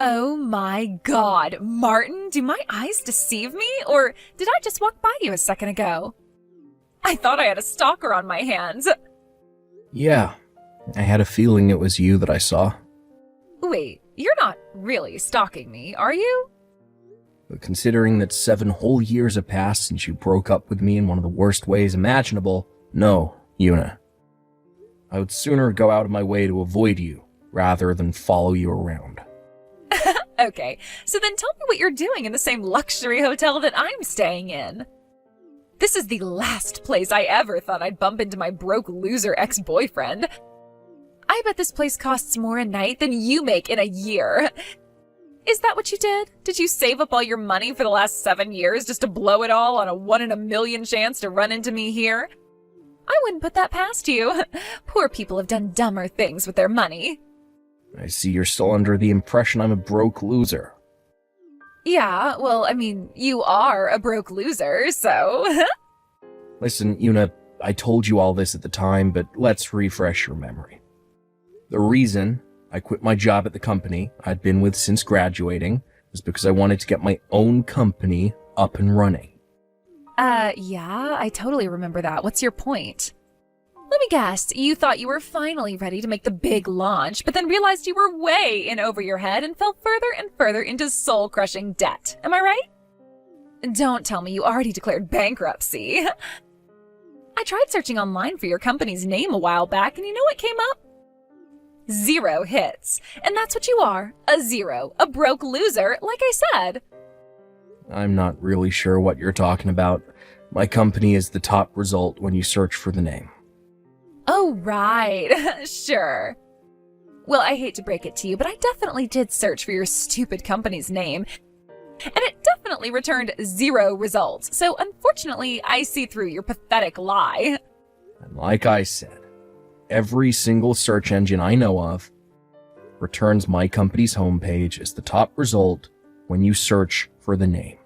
Oh my god, Martin, do my eyes deceive me? Or did I just walk by you a second ago? I thought I had a stalker on my hands. Yeah, I had a feeling it was you that I saw. Wait, you're not really stalking me, are you? But considering that 7 whole years have passed since you broke up with me in one of the worst ways imaginable, no, Yuna. I would sooner go out of my way to avoid you, rather than follow you around. Okay, so then tell me what you're doing in the same luxury hotel that I'm staying in. This is the last place I ever thought I'd bump into my broke loser ex-boyfriend. I bet this place costs more a night than you make in a year. Is that what you did? Did you save up all your money for the last 7 years just to blow it all on a 1 in a million chance to run into me here? I wouldn't put that past you. Poor people have done dumber things with their money. I see you're still under the impression I'm a broke loser. Yeah, well, I mean, you are a broke loser, so... Listen, Yuna, I told you all this at the time, but let's refresh your memory. The reason I quit my job at the company I'd been with since graduating was because I wanted to get my own company up and running. Yeah, I totally remember that. What's your point? Let me guess, you thought you were finally ready to make the big launch, but then realized you were way in over your head and fell further and further into soul-crushing debt. Am I right? Don't tell me you already declared bankruptcy. I tried searching online for your company's name a while back, and you know what came up? 0 hits. And that's what you are. A 0. A broke loser, like I said. I'm not really sure what you're talking about. My company is the top result when you search for the name. Oh, right. Sure. Well, I hate to break it to you, but I definitely did search for your stupid company's name, and it definitely returned 0 results. So unfortunately, I see through your pathetic lie. And like I said, every single search engine I know of returns my company's homepage as the top result when you search for the name.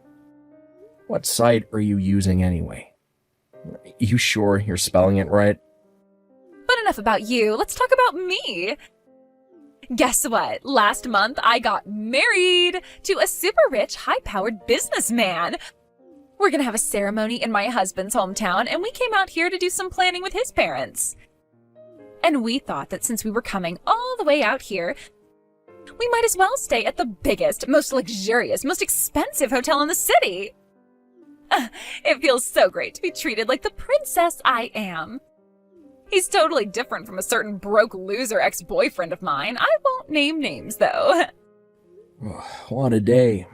What site are you using anyway? You sure you're spelling it right? But enough about you. Let's talk about me. Guess what? Last month, I got married to a super rich, high-powered businessman. We're gonna have a ceremony in my husband's hometown, and we came out here to do some planning with his parents. And we thought that since we were coming all the way out here, we might as well stay at the biggest, most luxurious, most expensive hotel in the city. It feels so great to be treated like the princess I am. He's totally different from a certain broke loser ex-boyfriend of mine. I won't name names, though. What a day.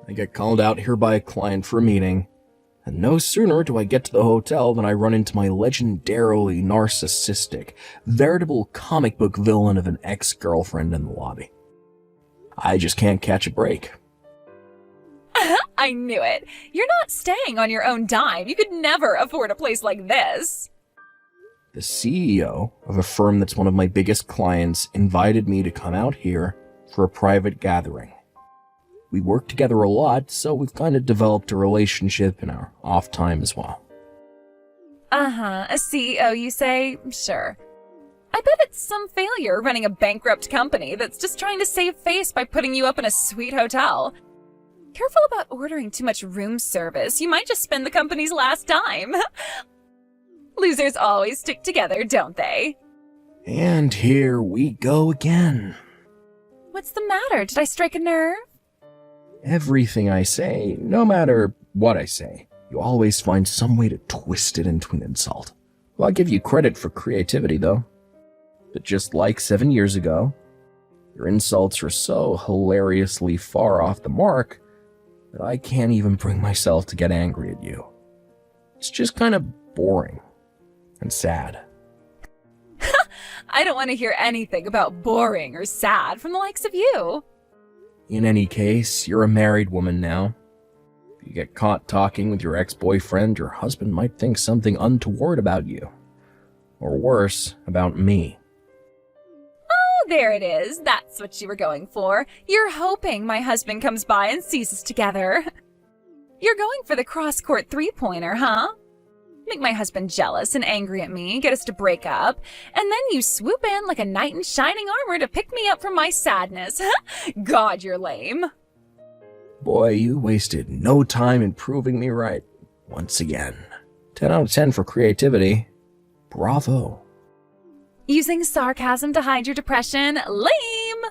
I get called out here by a client for a meeting, and no sooner do I get to the hotel than I run into my legendarily narcissistic, veritable comic book villain of an ex-girlfriend in the lobby. I just can't catch a break. I knew it. You're not staying on your own dime. You could never afford a place like this. The CEO of a firm that's one of my biggest clients invited me to come out here for a private gathering. We work together a lot, so we've kind of developed a relationship in our off time as well. A CEO, you say? Sure. I bet it's some failure running a bankrupt company that's just trying to save face by putting you up in a sweet hotel. Careful about ordering too much room service. You might just spend the company's last dime. Losers always stick together, don't they? And here we go again. What's the matter? Did I strike a nerve? Everything I say, no matter what I say, you always find some way to twist it into an insult. Well, I'll give you credit for creativity, though. But just like 7 years ago, your insults are so hilariously far off the mark that I can't even bring myself to get angry at you. It's just kind of boring and sad. I don't want to hear anything about boring or sad from the likes of you. In any case, you're a married woman now. If you get caught talking with your ex-boyfriend, your husband might think something untoward about you. Or worse, about me. Oh, there it is. That's what you were going for. You're hoping my husband comes by and sees us together. You're going for the cross-court three-pointer, huh? make my husband jealous and angry at me, get us to break up, and then you swoop in like a knight in shining armor to pick me up from my sadness. God, you're lame. Boy, you wasted no time in proving me right. Once again. 10 out of 10 for creativity. Bravo. Using sarcasm to hide your depression? Lame!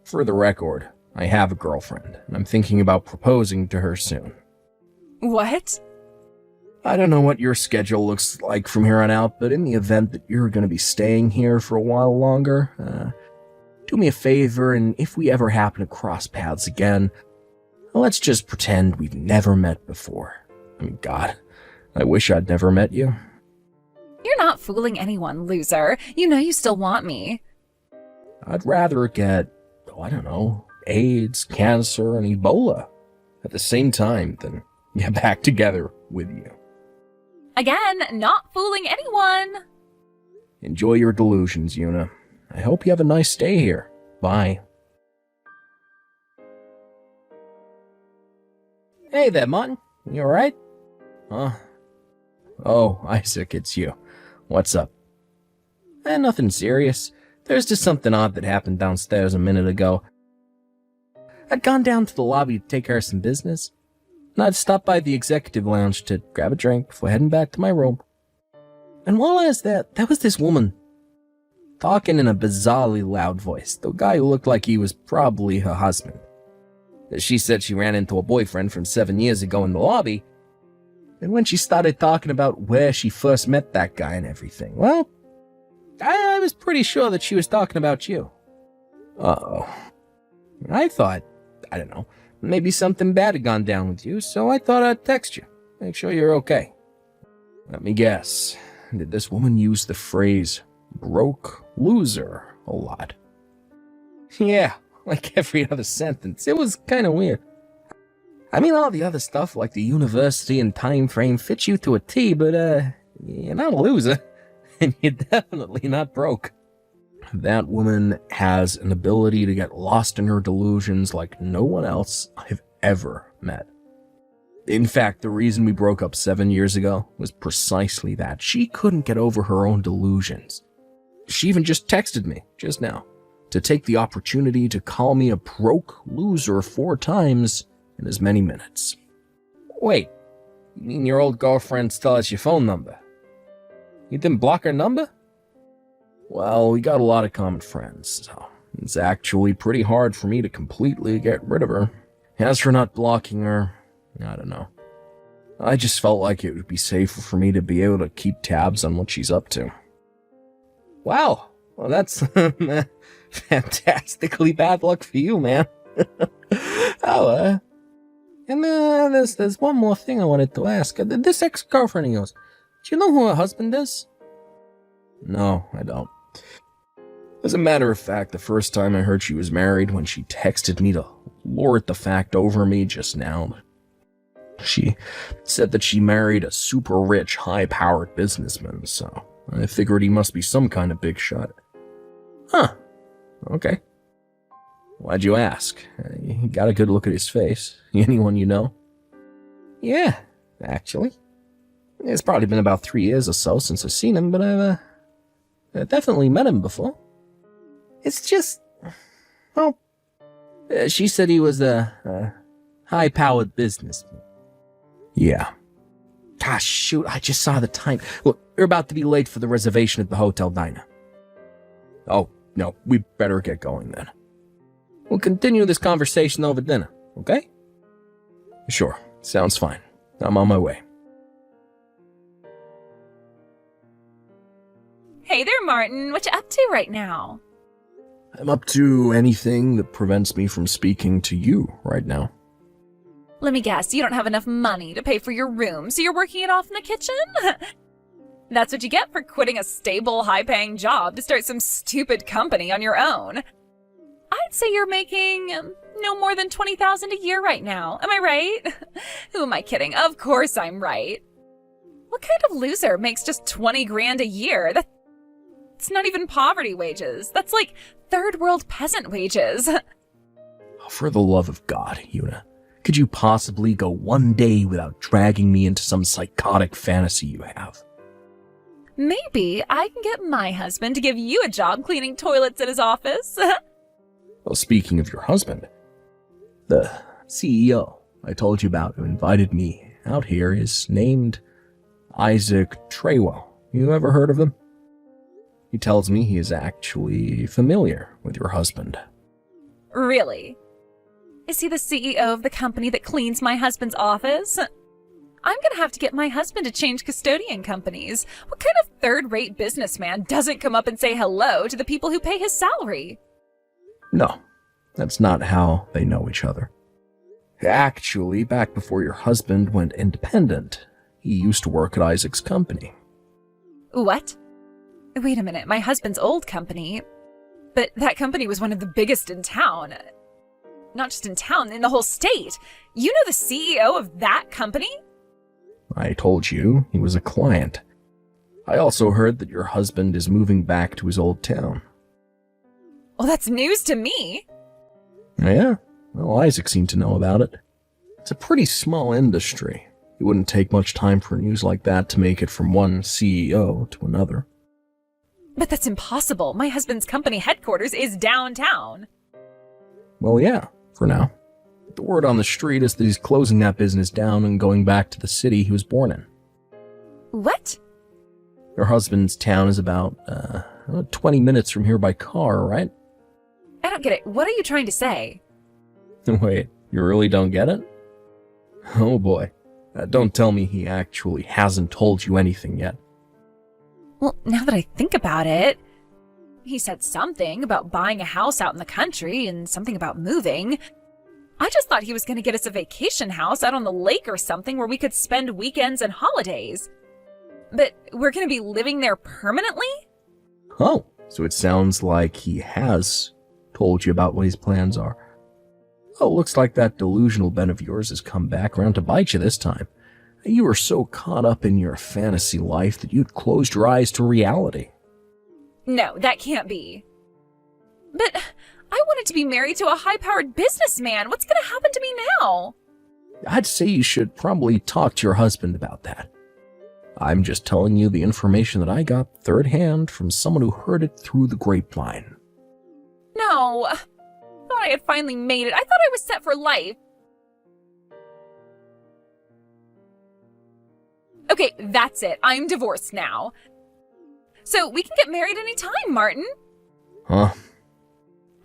For the record, I have a girlfriend, and I'm thinking about proposing to her soon. What? I don't know what your schedule looks like from here on out, but in the event that you're going to be staying here for a while longer, do me a favor, and if we ever happen to cross paths again, let's just pretend we've never met before. I mean, God, I wish I'd never met you. You're not fooling anyone, loser. You know you still want me. I'd rather get, I don't know, AIDS, cancer, and Ebola at the same time than get back together with you. Again, not fooling anyone. Enjoy your delusions, Yuna. I hope you have a nice stay here. Bye. Hey there, Martin. You alright? Huh? Oh, Isaac, it's you. What's up? Nothing serious. There's just something odd that happened downstairs a minute ago. I'd gone down to the lobby to take care of some business, and I'd stopped by the executive lounge to grab a drink before heading back to my room. And while I was there was this woman, talking in a bizarrely loud voice, the guy who looked like he was probably her husband. She said she ran into a boyfriend from 7 years ago in the lobby, and when she started talking about where she first met that guy and everything, well, I was pretty sure that she was talking about you. Uh-oh. I thought, I don't know, maybe something bad had gone down with you, so I thought I'd text you, make sure you're okay. Let me guess, did this woman use the phrase broke loser a lot? Yeah, like every other sentence. It was kind of weird. I mean, all the other stuff like the university and time frame fits you to a T, but you're not a loser, and you're definitely not broke. That woman has an ability to get lost in her delusions like no one else I've ever met. In fact, the reason we broke up 7 years ago was precisely that. She couldn't get over her own delusions. She even just texted me, just now, to take the opportunity to call me a broke loser 4 times in as many minutes. Wait, you mean your old girlfriend still has your phone number? You didn't block her number? Well, we got a lot of common friends, so it's actually pretty hard for me to completely get rid of her. As for not blocking her, I don't know. I just felt like it would be safer for me to be able to keep tabs on what she's up to. Wow, well that's fantastically bad luck for you, man. And there's one more thing I wanted to ask. This ex-girlfriend of yours, do you know who her husband is? No, I don't. As a matter of fact, the first time I heard she was married when she texted me to lord the fact over me just now. She said that she married a super rich, high-powered businessman, so I figured he must be some kind of big shot. Huh. Okay. Why'd you ask? You got a good look at his face. Anyone you know? Yeah, actually. It's probably been about 3 years or so since I've seen him, but I've definitely met him before. It's just, well, she said he was a high-powered businessman. Yeah. Gosh, shoot, I just saw the time. Look, we're about to be late for the reservation at the hotel diner. Oh, no, we better get going then. We'll continue this conversation over dinner, okay? Sure, sounds fine. I'm on my way. Hey there, Martin. What you up to right now? I'm up to anything that prevents me from speaking to you right now. Let me guess, you don't have enough money to pay for your room, so you're working it off in the kitchen? That's what you get for quitting a stable, high-paying job to start some stupid company on your own. I'd say you're making no more than $20,000 a year right now. Am I right? Who am I kidding? Of course I'm right. What kind of loser makes just 20 grand a year? That's not even poverty wages. That's like third world peasant wages. For the love of God, Yuna, Could you possibly go one day without dragging me into some psychotic fantasy you have? Maybe I can get my husband to give you a job cleaning toilets at his office. Well, speaking of your husband, the CEO I told you about who invited me out here is named Isaac Treywell. You ever heard of him? He tells me he is actually familiar with your husband. Really? Is he the CEO of the company that cleans my husband's office? I'm gonna have to get my husband to change custodian companies. What kind of third-rate businessman doesn't come up and say hello to the people who pay his salary? No, that's not how they know each other. Actually, back before your husband went independent, he used to work at Isaac's company. What? Wait a minute, my husband's old company? But that company was one of the biggest in town. Not just in town, in the whole state. You know the CEO of that company? I told you he was a client. I also heard that your husband is moving back to his old town. Well, that's news to me. Yeah? Well, Isaac seemed to know about it. It's a pretty small industry. It wouldn't take much time for news like that to make it from one CEO to another. But that's impossible. My husband's company headquarters is downtown. Well, yeah, for now. The word on the street is that he's closing that business down and going back to the city he was born in. What? Your husband's town is about 20 minutes from here by car, right? I don't get it. What are you trying to say? Wait, you really don't get it? Oh boy. Don't tell me he actually hasn't told you anything yet. Well, now that I think about it, he said something about buying a house out in the country and something about moving. I just thought he was going to get us a vacation house out on the lake or something where we could spend weekends and holidays. But we're going to be living there permanently? Oh, so it sounds like he has told you about what his plans are. Oh, looks like that delusional Ben of yours has come back around to bite you this time. You were so caught up in your fantasy life that you'd closed your eyes to reality. No, that can't be. But I wanted to be married to a high-powered businessman. What's going to happen to me now? I'd say you should probably talk to your husband about that. I'm just telling you the information that I got third hand from someone who heard it through the grapevine. No, I thought I had finally made it. I thought I was set for life. Okay, that's it. I'm divorced now. So we can get married anytime, Martin. Huh?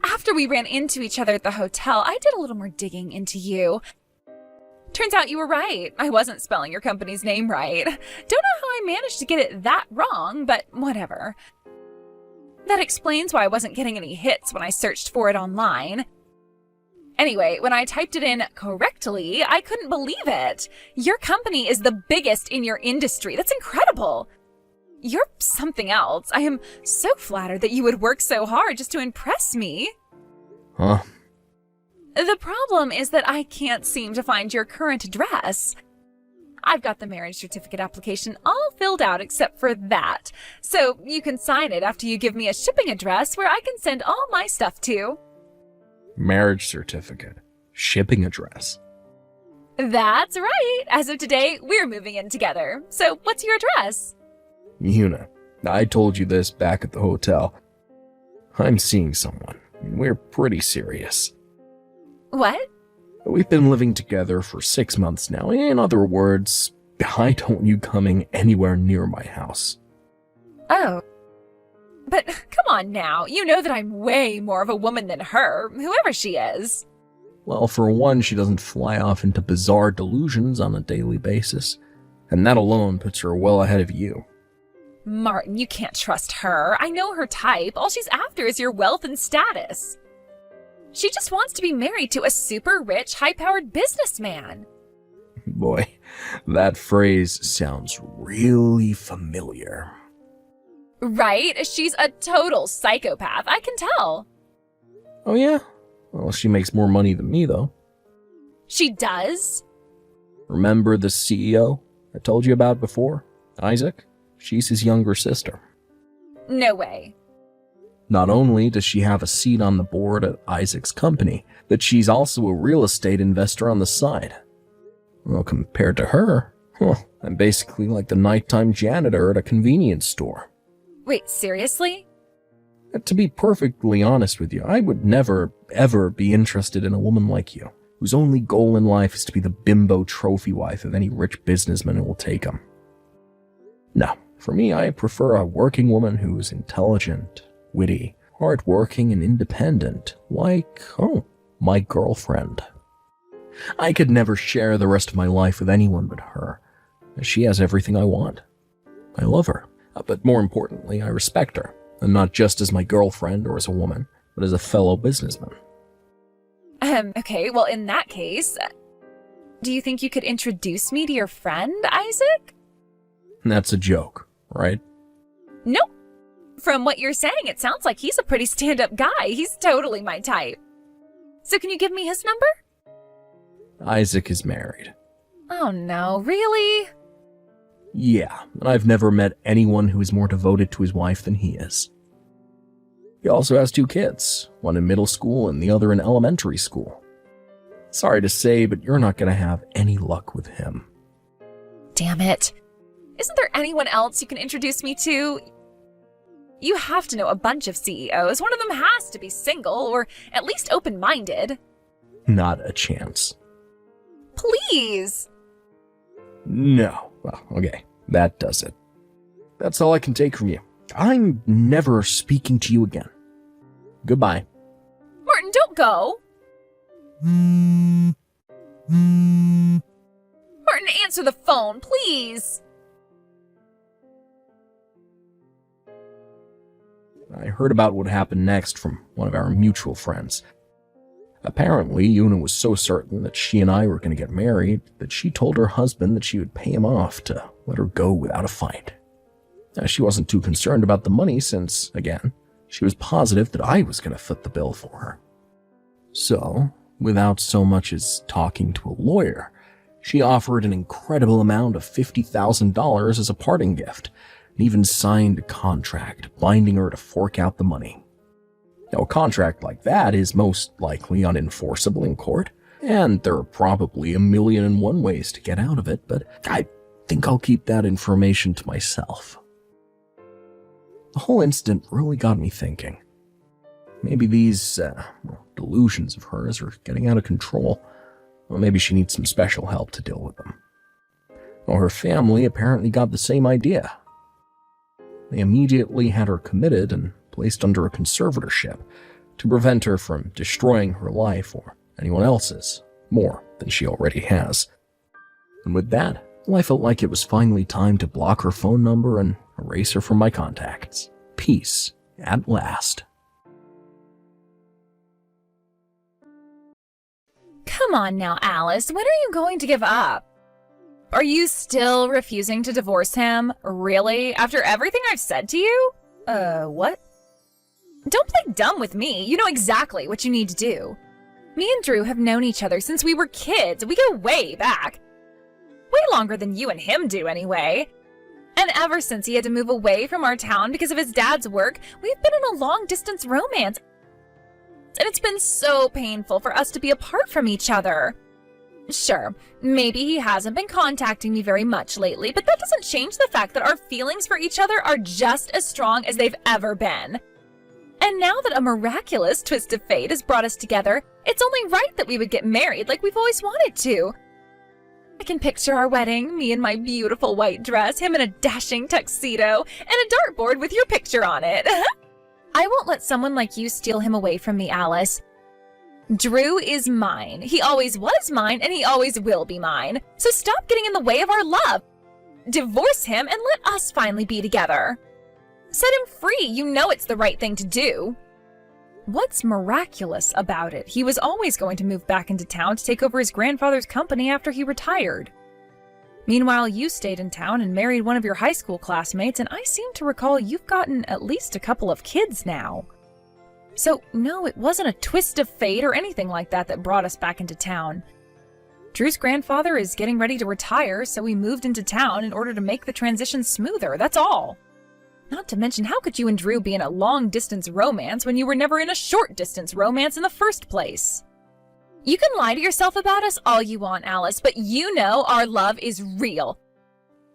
After we ran into each other at the hotel, I did a little more digging into you. Turns out you were right. I wasn't spelling your company's name right. Don't know how I managed to get it that wrong, but whatever. That explains why I wasn't getting any hits when I searched for it online. Anyway, when I typed it in correctly, I couldn't believe it. Your company is the biggest in your industry. That's incredible. You're something else. I am so flattered that you would work so hard just to impress me. Huh? The problem is that I can't seem to find your current address. I've got the marriage certificate application all filled out except for that, so you can sign it after you give me a shipping address where I can send all my stuff to. Marriage certificate. Shipping address. That's right. As of today, we're moving in together. So what's your address? Yuna, I told you this back at the hotel. I'm seeing someone. We're pretty serious. What? We've been living together for 6 months now. In other words, I don't want you coming anywhere near my house. Oh. But come on now. You know that I'm way more of a woman than her, whoever she is. Well, for one, she doesn't fly off into bizarre delusions on a daily basis. And that alone puts her well ahead of you. Martin, you can't trust her. I know her type. All she's after is your wealth and status. She just wants to be married to a super rich, high-powered businessman. Boy, that phrase sounds really familiar. Right? She's a total psychopath. I can tell. Oh yeah? Well, she makes more money than me, though. She does? Remember the CEO I told you about before? Isaac? She's his younger sister. No way. Not only does she have a seat on the board at Isaac's company, but she's also a real estate investor on the side. Well, compared to her, I'm basically like the nighttime janitor at a convenience store. Wait, seriously? To be perfectly honest with you, I would never, ever be interested in a woman like you, whose only goal in life is to be the bimbo trophy wife of any rich businessman who will take him. No, for me, I prefer a working woman who is intelligent, witty, hardworking, and independent, like, my girlfriend. I could never share the rest of my life with anyone but her. She has everything I want. I love her, but more importantly, I respect her, and not just as my girlfriend or as a woman, but as a fellow businessman. Okay, well, in that case, do you think you could introduce me to your friend, Isaac? That's a joke, right? Nope. From what you're saying, it sounds like he's a pretty stand-up guy. He's totally my type. So can you give me his number? Isaac is married. Oh no, really? Yeah, and I've never met anyone who is more devoted to his wife than he is. He also has 2 kids, one in middle school and the other in elementary school. Sorry to say, but you're not going to have any luck with him. Damn it. Isn't there anyone else you can introduce me to? You have to know a bunch of CEOs. One of them has to be single, or at least open-minded. Not a chance. Please! No. Well, okay. That does it. That's all I can take from you. I'm never speaking to you again. Goodbye. Martin, don't go! Martin, answer the phone, please! I heard about what happened next from one of our mutual friends. Apparently, Una was so certain that she and I were going to get married that she told her husband that she would pay him off to let her go without a fight. Now, she wasn't too concerned about the money since, again, she was positive that I was going to foot the bill for her. So, without so much as talking to a lawyer, she offered an incredible amount of $50,000 as a parting gift, and even signed a contract binding her to fork out the money. Now, a contract like that is most likely unenforceable in court, and there are probably 1,000,001 ways to get out of it, but I think I'll keep that information to myself. The whole incident really got me thinking. Maybe these delusions of hers are getting out of control, or maybe she needs some special help to deal with them. Well, her family apparently got the same idea. They immediately had her committed and placed under a conservatorship to prevent her from destroying her life or anyone else's more than she already has. And with that, I felt like it was finally time to block her phone number and erase her from my contacts. Peace at last. Come on now, Alice. When are you going to give up? Are you still refusing to divorce him? Really? After everything I've said to you? What? Don't play dumb with me. You know exactly what you need to do. Me and Drew have known each other since we were kids. We go way back. Way longer than you and him do, anyway. And ever since he had to move away from our town because of his dad's work, we've been in a long-distance romance. And it's been so painful for us to be apart from each other. Sure, maybe he hasn't been contacting me very much lately, but that doesn't change the fact that our feelings for each other are just as strong as they've ever been. And now that a miraculous twist of fate has brought us together, it's only right that we would get married like we've always wanted to. I can picture our wedding, me in my beautiful white dress, him in a dashing tuxedo, and a dartboard with your picture on it. I won't let someone like you steal him away from me, Alice. Drew is mine. He always was mine, and he always will be mine. So stop getting in the way of our love. Divorce him and let us finally be together. Set him free. You know it's the right thing to do. What's miraculous about it? He was always going to move back into town to take over his grandfather's company after he retired. Meanwhile, you stayed in town and married one of your high school classmates, and I seem to recall you've gotten at least a couple of kids now. So, no, it wasn't a twist of fate or anything like that that brought us back into town. Drew's grandfather is getting ready to retire, so we moved into town in order to make the transition smoother, that's all. Not to mention, how could you and Drew be in a long-distance romance when you were never in a short-distance romance in the first place? You can lie to yourself about us all you want, Alice, but you know our love is real.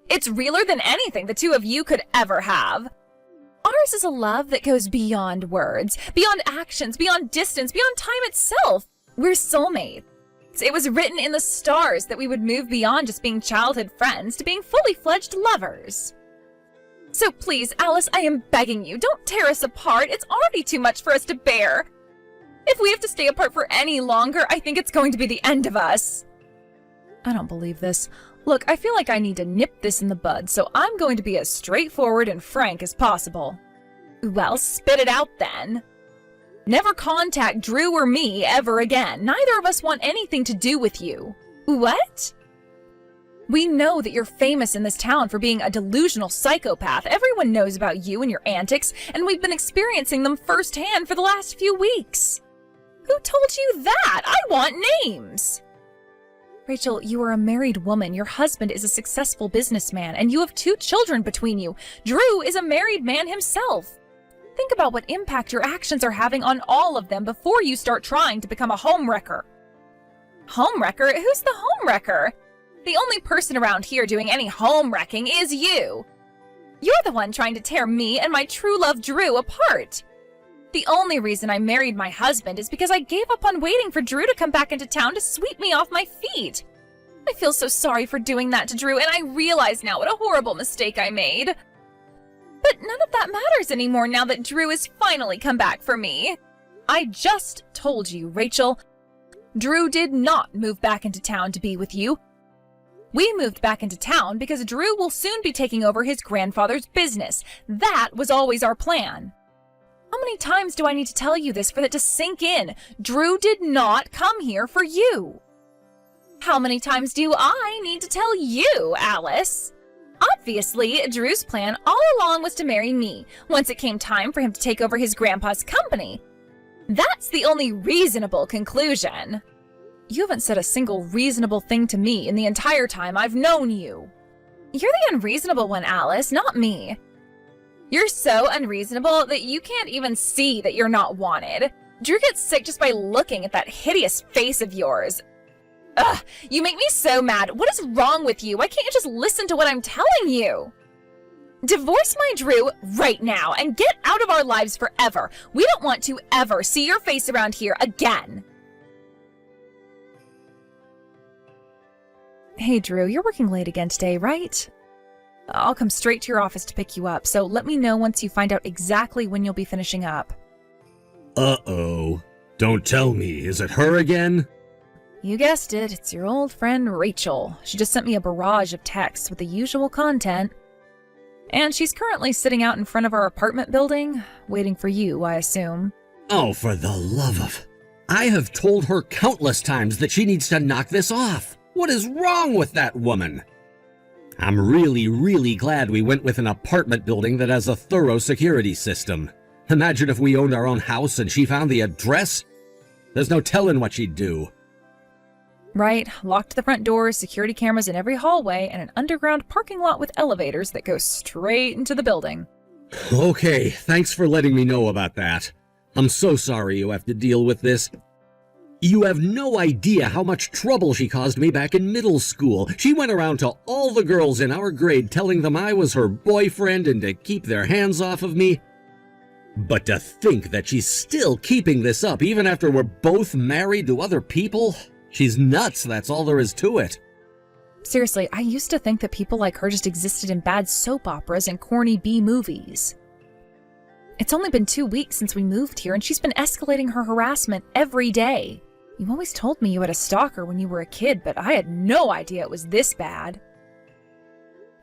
It's realer than anything the two of you could ever have. Ours is a love that goes beyond words, beyond actions, beyond distance, beyond time itself. We're soulmates. It was written in the stars that we would move beyond just being childhood friends to being fully fledged lovers. So please, Alice, I am begging you, don't tear us apart. It's already too much for us to bear. If we have to stay apart for any longer, I think it's going to be the end of us. I don't believe this. Look, I feel like I need to nip this in the bud, so I'm going to be as straightforward and frank as possible. Well, spit it out then. Never contact Drew or me ever again. Neither of us want anything to do with you. What? We know that you're famous in this town for being a delusional psychopath. Everyone knows about you and your antics, and we've been experiencing them firsthand for the last few weeks. Who told you that? I want names! Rachel, you are a married woman. Your husband is a successful businessman, and you have 2 children between you. Drew is a married man himself. Think about what impact your actions are having on all of them before you start trying to become a homewrecker. Homewrecker? Who's the homewrecker? The only person around here doing any home-wrecking is you. You're the one trying to tear me and my true love Drew apart. The only reason I married my husband is because I gave up on waiting for Drew to come back into town to sweep me off my feet. I feel so sorry for doing that to Drew, and I realize now what a horrible mistake I made. But none of that matters anymore now that Drew has finally come back for me. I just told you, Rachel. Drew did not move back into town to be with you. We moved back into town because Drew will soon be taking over his grandfather's business. That was always our plan. How many times do I need to tell you this for that to sink in? Drew did not come here for you. How many times do I need to tell you, Alice? Obviously, Drew's plan all along was to marry me once it came time for him to take over his grandpa's company. That's the only reasonable conclusion. You haven't said a single reasonable thing to me in the entire time I've known you. You're the unreasonable one, Alice, not me. You're so unreasonable that you can't even see that you're not wanted. Drew gets sick just by looking at that hideous face of yours. Ugh, you make me so mad. What is wrong with you? Why can't you just listen to what I'm telling you? Divorce my Drew right now and get out of our lives forever. We don't want to ever see your face around here again. Hey, Drew, you're working late again today, right? I'll come straight to your office to pick you up, so let me know once you find out exactly when you'll be finishing up. Uh-oh. Don't tell me, is it her again? You guessed it, it's your old friend Rachel. She just sent me a barrage of texts with the usual content. And she's currently sitting out in front of our apartment building, waiting for you, I assume. Oh, for the love of... I have told her countless times that she needs to knock this off. What is wrong with that woman? I'm really glad we went with an apartment building that has a thorough security system. Imagine if we owned our own house and she found the address. There's no telling what she'd do. Right, locked the front doors, security cameras in every hallway, and an underground parking lot with elevators that go straight into the building. Okay, thanks for letting me know about that. I'm so sorry you have to deal with this. You have no idea how much trouble she caused me back in middle school. She went around to all the girls in our grade telling them I was her boyfriend and to keep their hands off of me. But to think that she's still keeping this up even after we're both married to other people? She's nuts, that's all there is to it. Seriously, I used to think that people like her just existed in bad soap operas and corny B movies. It's only been 2 weeks since we moved here, and she's been escalating her harassment every day. You always told me you had a stalker when you were a kid, but I had no idea it was this bad.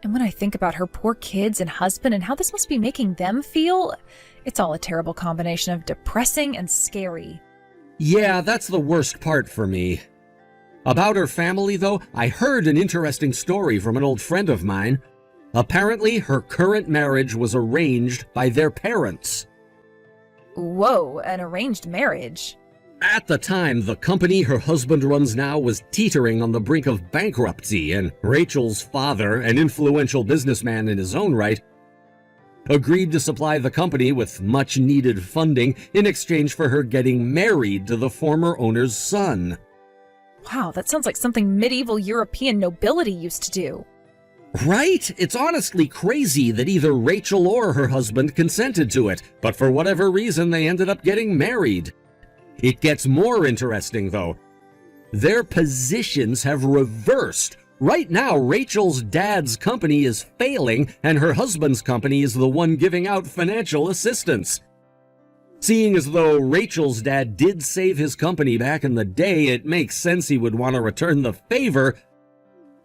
And when I think about her poor kids and husband and how this must be making them feel, it's all a terrible combination of depressing and scary. Yeah, that's the worst part for me. About her family, though, I heard an interesting story from an old friend of mine. Apparently, her current marriage was arranged by their parents. Whoa, an arranged marriage? At the time, the company her husband runs now was teetering on the brink of bankruptcy, and Rachel's father, an influential businessman in his own right, agreed to supply the company with much-needed funding in exchange for her getting married to the former owner's son. Wow, that sounds like something medieval European nobility used to do. Right? It's honestly crazy that either Rachel or her husband consented to it, but for whatever reason they ended up getting married. It gets more interesting, though. Their positions have reversed. Right now, Rachel's dad's company is failing, and her husband's company is the one giving out financial assistance. Seeing as though Rachel's dad did save his company back in the day, it makes sense he would want to return the favor,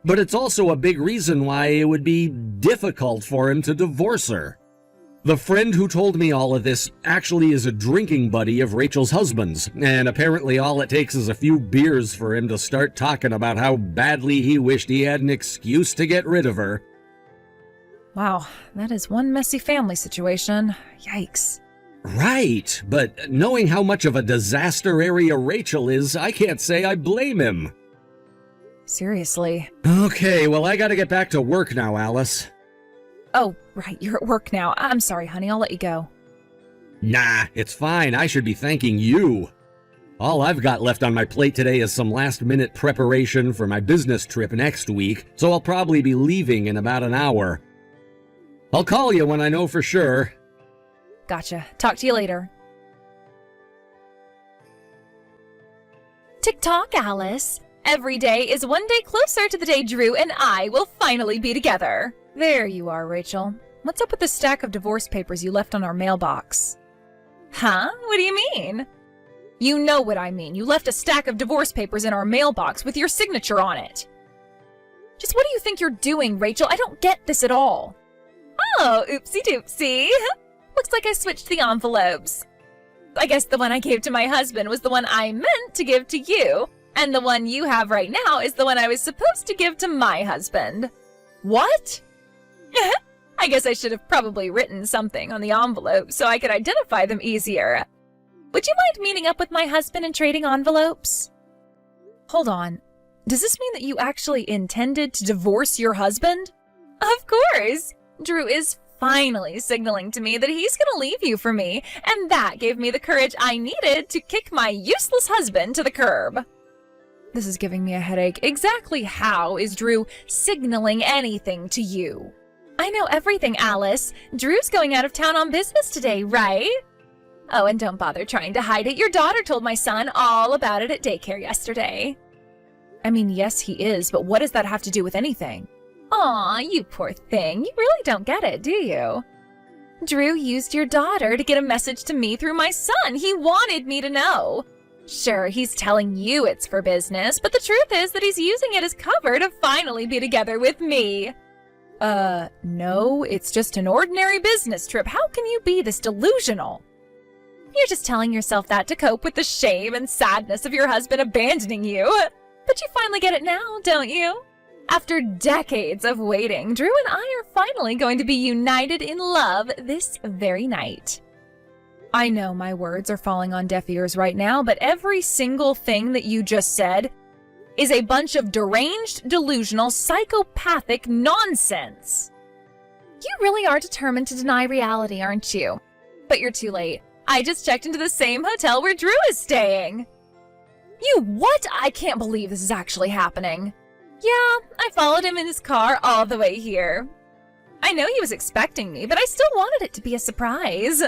but it's also a big reason why it would be difficult for him to divorce her. The friend who told me all of this actually is a drinking buddy of Rachel's husband's, and apparently all it takes is a few beers for him to start talking about how badly he wished he had an excuse to get rid of her. Wow, that is one messy family situation. Yikes. Right, but knowing how much of a disaster area Rachel is, I can't say I blame him. Seriously. Okay, well, I gotta get back to work now, Alice. Oh, right, you're at work now. I'm sorry, honey, I'll let you go. Nah, it's fine. I should be thanking you. All I've got left on my plate today is some last-minute preparation for my business trip next week, so I'll probably be leaving in about an hour. I'll call you when I know for sure. Gotcha. Talk to you later. Tick-tock, Alice. Every day is one day closer to the day Drew and I will finally be together. There you are, Rachel. What's up with the stack of divorce papers you left on our mailbox? Huh? What do you mean? You know what I mean. You left a stack of divorce papers in our mailbox with your signature on it. Just what do you think you're doing, Rachel? I don't get this at all. Oh, oopsie-doopsie. Looks like I switched the envelopes. I guess the one I gave to my husband was the one I meant to give to you, and the one you have right now is the one I was supposed to give to my husband. What? I guess I should have probably written something on the envelope so I could identify them easier. Would you mind meeting up with my husband and trading envelopes? Hold on. Does this mean that you actually intended to divorce your husband? Of course. Drew is finally signaling to me that he's going to leave you for me, and that gave me the courage I needed to kick my useless husband to the curb. This is giving me a headache. Exactly how is Drew signaling anything to you? I know everything, Alice. Drew's going out of town on business today, right? Oh, and don't bother trying to hide it. Your daughter told my son all about it at daycare yesterday. I mean, yes, he is, but what does that have to do with anything? Aw, you poor thing. You really don't get it, do you? Drew used your daughter to get a message to me through my son. He wanted me to know. Sure, he's telling you it's for business, but the truth is that he's using it as cover to finally be together with me. No, it's just an ordinary business trip. How can you be this delusional? You're just telling yourself that to cope with the shame and sadness of your husband abandoning you. But you finally get it now, don't you? After decades of waiting, Drew and I are finally going to be united in love this very night. I know my words are falling on deaf ears right now, but every single thing that you just said is a bunch of deranged, delusional, psychopathic nonsense. You really are determined to deny reality, aren't you? But you're too late. I just checked into the same hotel where Drew is staying. You what? I can't believe this is actually happening. Yeah, I followed him in his car all the way here. I know he was expecting me, but I still wanted it to be a surprise.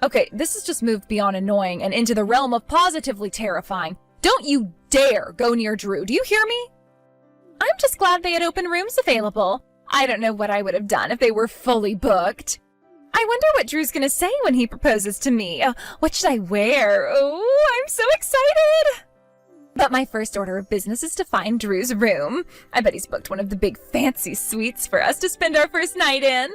Okay, this has just moved beyond annoying and into the realm of positively terrifying. Don't you dare go near Drew, do you hear me? I'm just glad they had open rooms available. I don't know what I would have done if they were fully booked. I wonder what Drew's gonna say when he proposes to me. What should I wear? Oh, I'm so excited! But my first order of business is to find Drew's room. I bet he's booked one of the big fancy suites for us to spend our first night in.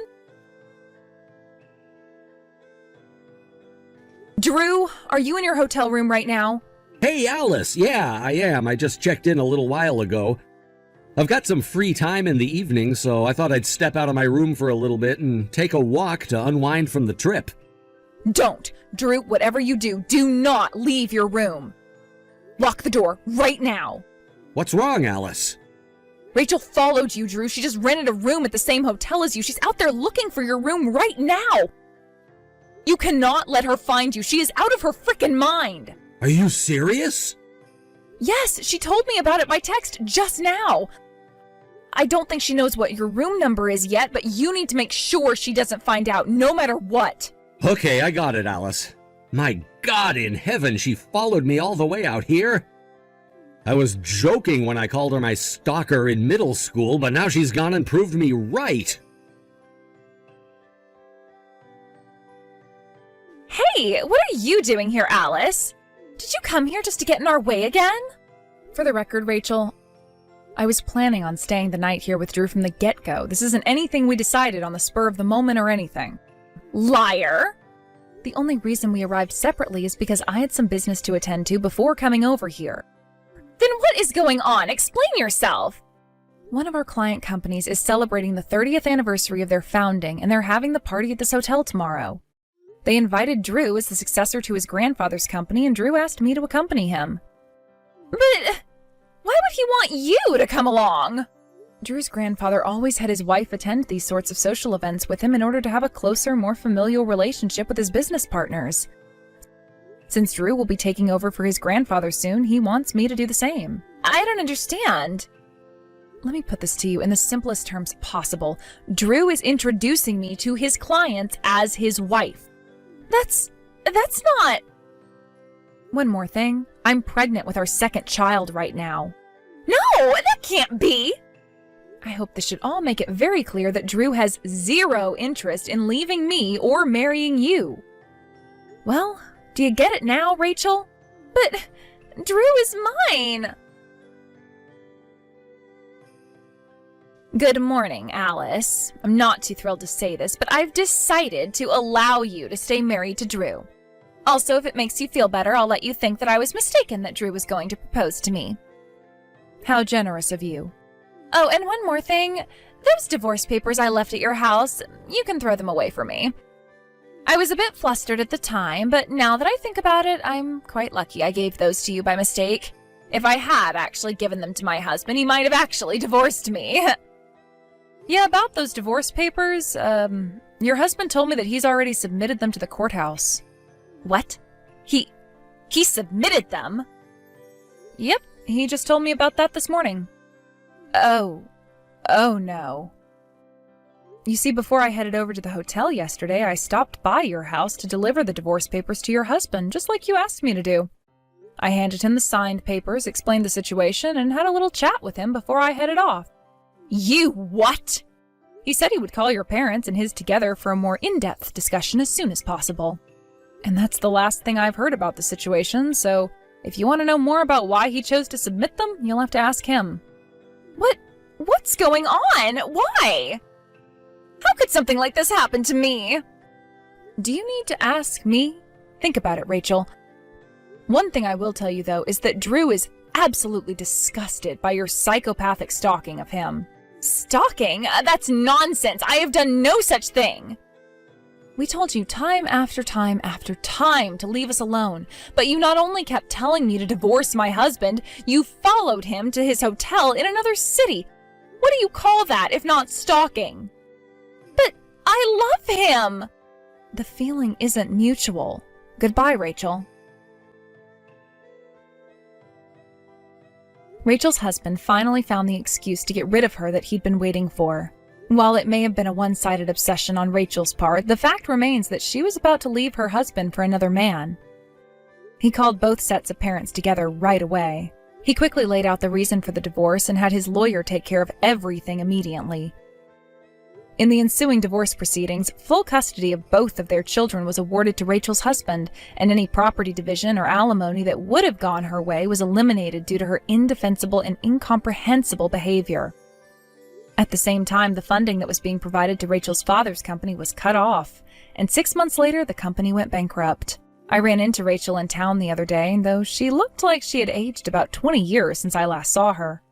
Drew, are you in your hotel room right now? Hey, Alice. Yeah, I am. I just checked in a little while ago. I've got some free time in the evening, so I thought I'd step out of my room for a little bit and take a walk to unwind from the trip. Don't. Drew, whatever you do, do not leave your room. Lock the door right now. What's wrong, Alice? Rachel followed you, Drew. She just rented a room at the same hotel as you. She's out there looking for your room right now. You cannot let her find you. She is out of her frickin' mind. Are you serious? Yes, she told me about it by text just now. I don't think she knows what your room number is yet, but you need to make sure she doesn't find out, no matter what. Okay, I got it, Alice. My God in heaven, she followed me all the way out here. I was joking when I called her my stalker in middle school, but now she's gone and proved me right. Hey, what are you doing here, Alice? Did you come here just to get in our way again? For the record, Rachel, I was planning on staying the night here with Drew from the get-go. This isn't anything we decided on the spur of the moment or anything. Liar! The only reason we arrived separately is because I had some business to attend to before coming over here. Then what is going on? Explain yourself! One of our client companies is celebrating the 30th anniversary of their founding, and they're having the party at this hotel tomorrow. They invited Drew as the successor to his grandfather's company, and Drew asked me to accompany him. But why would he want you to come along? Drew's grandfather always had his wife attend these sorts of social events with him in order to have a closer, more familial relationship with his business partners. Since Drew will be taking over for his grandfather soon, he wants me to do the same. I don't understand. Let me put this to you in the simplest terms possible. Drew is introducing me to his clients as his wife. That's not... One more thing. I'm pregnant with our second child right now. No, that can't be! I hope this should all make it very clear that Drew has zero interest in leaving me or marrying you. Well, do you get it now, Rachel? But Drew is mine! Good morning, Alice. I'm not too thrilled to say this, but I've decided to allow you to stay married to Drew. Also, if it makes you feel better, I'll let you think that I was mistaken that Drew was going to propose to me. How generous of you. Oh, and one more thing. Those divorce papers I left at your house, you can throw them away for me. I was a bit flustered at the time, but now that I think about it, I'm quite lucky I gave those to you by mistake. If I had actually given them to my husband, he might have actually divorced me. Yeah, about those divorce papers, your husband told me that he's already submitted them to the courthouse. What? He submitted them? Yep, he just told me about that this morning. Oh no. You see, before I headed over to the hotel yesterday, I stopped by your house to deliver the divorce papers to your husband, just like you asked me to do. I handed him the signed papers, explained the situation, and had a little chat with him before I headed off. You what? He said he would call your parents and his together for a more in-depth discussion as soon as possible. And that's the last thing I've heard about the situation, so if you want to know more about why he chose to submit them, you'll have to ask him. What's going on? Why? How could something like this happen to me? Do you need to ask me? Think about it, Rachel. One thing I will tell you, though, is that Drew is absolutely disgusted by your psychopathic stalking of him. Stalking? That's nonsense. I have done no such thing. We told you time after time after time to leave us alone, but you not only kept telling me to divorce my husband, you followed him to his hotel in another city. What do you call that if not stalking? But I love him! The feeling isn't mutual. Goodbye, Rachel. Rachel's husband finally found the excuse to get rid of her that he'd been waiting for. While it may have been a one-sided obsession on Rachel's part, the fact remains that she was about to leave her husband for another man. He called both sets of parents together right away. He quickly laid out the reason for the divorce and had his lawyer take care of everything immediately. In the ensuing divorce proceedings, full custody of both of their children was awarded to Rachel's husband, and any property division or alimony that would have gone her way was eliminated due to her indefensible and incomprehensible behavior. At the same time, the funding that was being provided to Rachel's father's company was cut off, and 6 months later, the company went bankrupt. I ran into Rachel in town the other day, though she looked like she had aged about 20 years since I last saw her.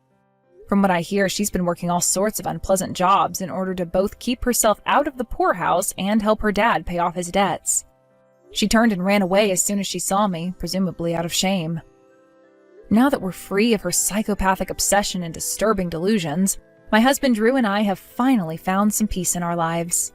From what I hear, she's been working all sorts of unpleasant jobs in order to both keep herself out of the poorhouse and help her dad pay off his debts. She turned and ran away as soon as she saw me, presumably out of shame. Now that we're free of her psychopathic obsession and disturbing delusions, my husband Drew and I have finally found some peace in our lives.